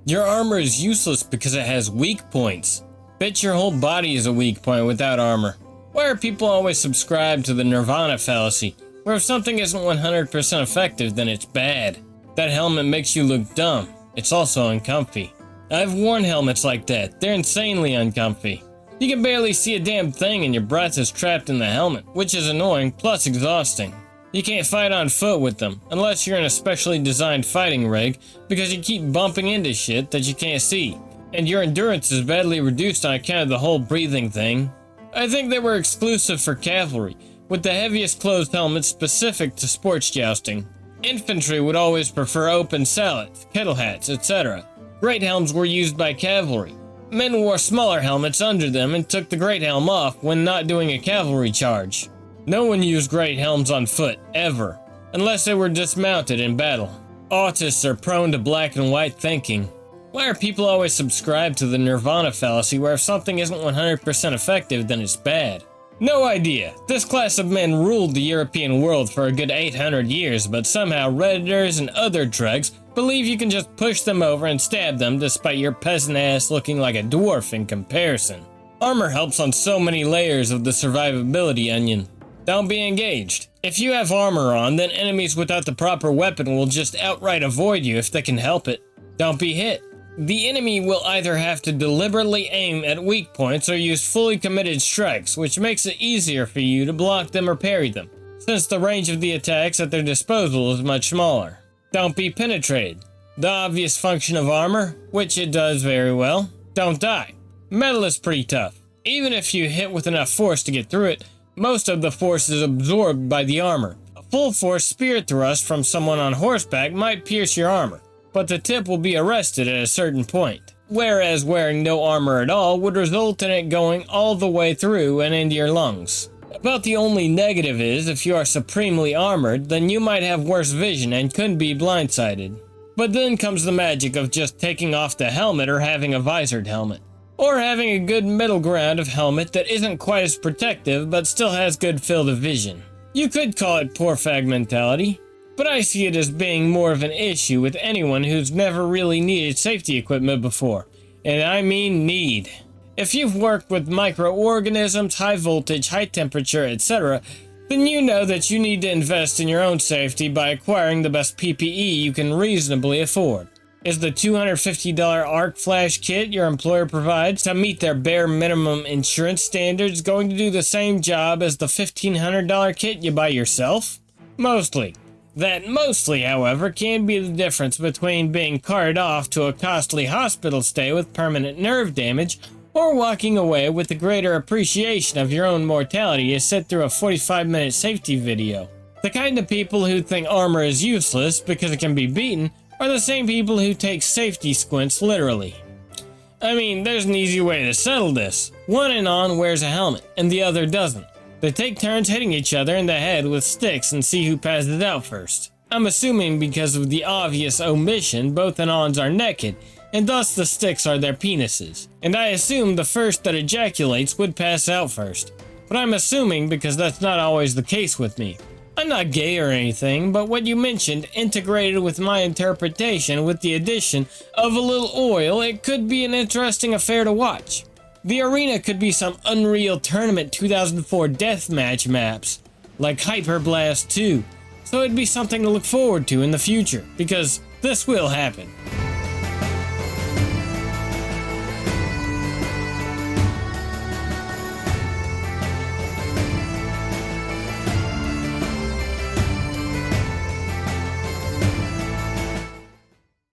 Your armor is useless because it has weak points. Bet your whole body is a weak point without armor. Why are people always subscribed to the Nirvana fallacy, where if something isn't 100% effective, then it's bad? That helmet makes you look dumb. It's also uncomfy. I've worn helmets like that. They're insanely uncomfy. You can barely see a damn thing and your breath is trapped in the helmet, which is annoying plus exhausting. You can't fight on foot with them, unless you're in a specially designed fighting rig, because you keep bumping into shit that you can't see, and your endurance is badly reduced on account of the whole breathing thing. I think they were exclusive for cavalry, with the heaviest closed helmets specific to sports jousting. Infantry would always prefer open sallets, kettle hats, etc. Great helms were used by cavalry. Men wore smaller helmets under them and took the great helm off when not doing a cavalry charge. No one used great helms on foot, ever, unless they were dismounted in battle. Autists are prone to black and white thinking. Why are people always subscribed to the Nirvana fallacy where if something isn't 100% effective, then it's bad? No idea. This class of men ruled the European world for a good 800 years, but somehow Redditors and other dregs believe you can just push them over and stab them despite your peasant ass looking like a dwarf in comparison. Armor helps on so many layers of the survivability onion. Don't be engaged. If you have armor on, then enemies without the proper weapon will just outright avoid you if they can help it. Don't be hit. The enemy will either have to deliberately aim at weak points or use fully committed strikes, which makes it easier for you to block them or parry them, since the range of the attacks at their disposal is much smaller. Don't be penetrated. The obvious function of armor, which it does very well, don't die. Metal is pretty tough. Even if you hit with enough force to get through it, most of the force is absorbed by the armor. A full force spear thrust from someone on horseback might pierce your armor, but the tip will be arrested at a certain point. Whereas wearing no armor at all would result in it going all the way through and into your lungs. About the only negative is, if you are supremely armored, then you might have worse vision and couldn't be blindsided. But then comes the magic of just taking off the helmet or having a visored helmet. Or having a good middle ground of helmet that isn't quite as protective but still has good field of vision. You could call it poor fag mentality, but I see it as being more of an issue with anyone who's never really needed safety equipment before. And I mean need. If you've worked with microorganisms, high voltage, high temperature, etc., then you know that you need to invest in your own safety by acquiring the best PPE you can reasonably afford. Is the $250 arc flash kit your employer provides to meet their bare minimum insurance standards going to do the same job as the $1,500 kit you buy yourself? Mostly. That mostly, however, can be the difference between being carted off to a costly hospital stay with permanent nerve damage or walking away with a greater appreciation of your own mortality as sit through a 45-minute safety video. The kind of people who think armor is useless because it can be beaten are the same people who take safety squints literally. I mean, there's an easy way to settle this. One in-on wears a helmet, and the other doesn't. They take turns hitting each other in the head with sticks and see who passes out first. I'm assuming because of the obvious omission, both in-ons are naked, and thus the sticks are their penises. And I assume the first that ejaculates would pass out first. But I'm assuming because that's not always the case with me. I'm not gay or anything, but what you mentioned integrated with my interpretation with the addition of a little oil, it could be an interesting affair to watch. The arena could be some Unreal Tournament 2004 deathmatch maps, like Hyper Blast 2, so it'd be something to look forward to in the future, because this will happen.